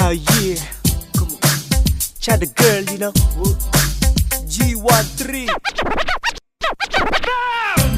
Yeah, come on. Chad the girl, you know. G13.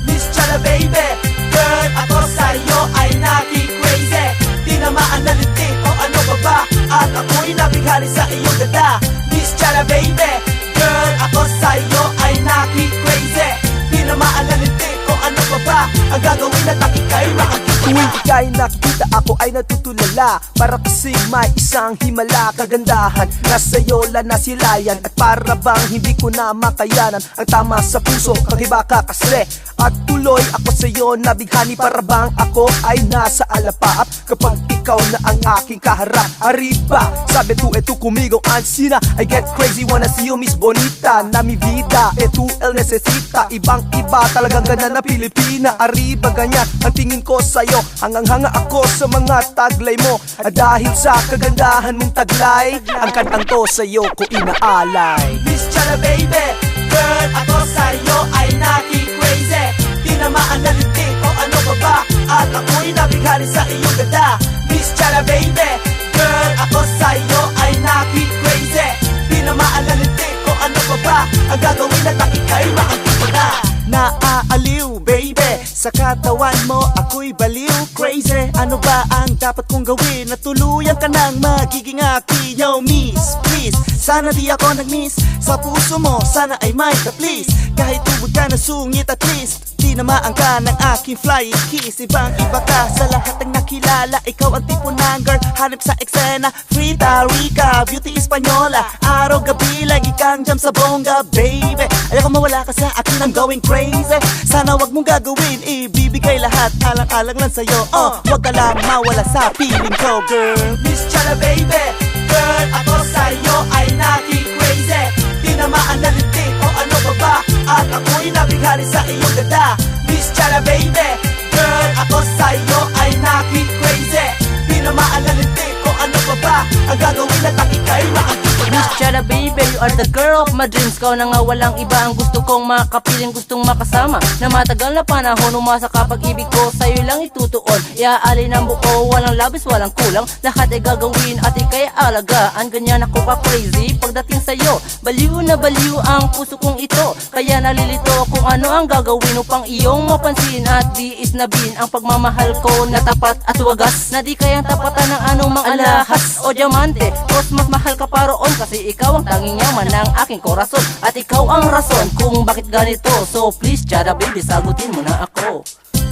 Miss Chada baby, girl, ako sa'yo ay naki-crazy. Tinamaan na lintik o ano pa ba? At ako'y nabighali sa iyong ganda. Miss Chada baby, girl, ako sa'yo ay naki-crazy. Tinamaan na lintik o ano pa ba? Ang gagawin na takik kay makikita. Tuwing ika'y nakikita, ako ay natutulala. Para kasing may isang himala kagandahan na sa'yo lanasilayan. At para bang hindi ko na makayanan ang tama sa puso, kagiba ka kasi. At tuloy ako sa'yo nabighani, para bang ako ay nasa alapaap kapag ikaw na ang aking kaharap. Arriba, sabi tu eto conmigo ansina. I get crazy, wanna see you Miss Bonita. Na mi vida, eto el necesita. Ibang iba, talagang ganda na Pilipina. Arriba, ganyan ang tingin ko sa'yo. Hangang-hanga ako sa mga taglay mo. At dahil sa kagandahan mong taglay, ang kantang to sa'yo ko inaalay. Miss Chada baby, girl, ako sa'yo ay naki-crazy. Tinamaan na lintik o ano pa ba? At ako'y nabighali sa iyong ganda. Miss Chada baby, girl, ako sa'yo ay naki-crazy. Tinamaan na lintik o ano pa ba? Ang gagawin na takik kay makikita na. Naaaliw, baby, sa katawan mo ako'y baliw. Crazy, ano ba ang dapat kong gawin? Natuluyan ka nang magiging aking. Yo, miss, please, sana di ako nag-miss. Sa puso mo, sana ay may ka-please. Kahit tubod ka na sungit at least tinamaan ka ng aking flying kiss. Ibang iba ka sa lahat ng nakilala. Ikaw ang tipo ng girl, hanip sa eksena. Frida, Rica, beauty Espanyola. Araw-gabi, lagi kang jam sa bongga, baby. Ayaw ko mawala ka sa akin, I'm going crazy. Sana wag mong gagawin, ibibigay lahat. Alang-alang lang sa'yo, wag ka lang mawala sa piling ko, girl. Miss Chada baby, girl, ako sa'yo ay naki-crazy. Tinamaan na lintik o ano pa ba? At ako'y nabighali sa iyong ganda. Miss Chada baby, girl, ako sa'yo ay naki-crazy. Tinamaan na lintik o ano pa ba? Ang gagawin na takik kay makikita na. Miss Chada baby, you are the girl of my dreams. Kau na nga walang iba ang gusto kong makapiling, gustong makasama. Na matagal na panahon, umasa kapag ibig ko sa'yo lang itutuon. Iaalin ang buo, walang labis, walang kulang. Lahat ay gagawin at ika'y alagaan. Ganyan ako ka crazy pagdating sa'yo. Baliw na baliw ang puso kong ito. Kaya nalilito kung ano ang gagawin upang iyong mapansin. At diis na bin ang pagmamahal ko na tapat at wagas. Na di kayang tapatan ng anumang alahas o diamante. Cause mas mahal ka pa roon, kasi ikaw ang tanging yaman ng aking korason. At ikaw ang rason kung bakit ganito. So please Chada baby, sagutin mo na ako.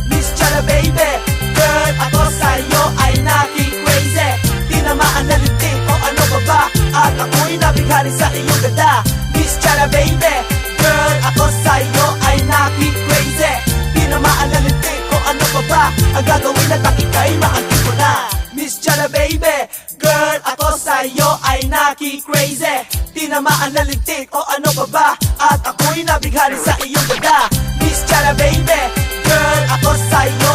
Miss Chada baby, girl, ako sa'yo ay naki-crazy. Tinamaan na lintik o ano pa ba? At ako'y nabighali sa iyong ganda. Miss Chada baby, girl, ako sa'yo ay naki-crazy. Tinamaan na lintik o ano pa ba? Ang gagawin na takik kay makikita na. Miss Chada baby, girl, ako sa'yo ay naki-crazy. Tinamaan na lintik o ano pa ba? At ako'y nabighali sa iyong ganda. Miss Chada baby, girl, ako sa'yo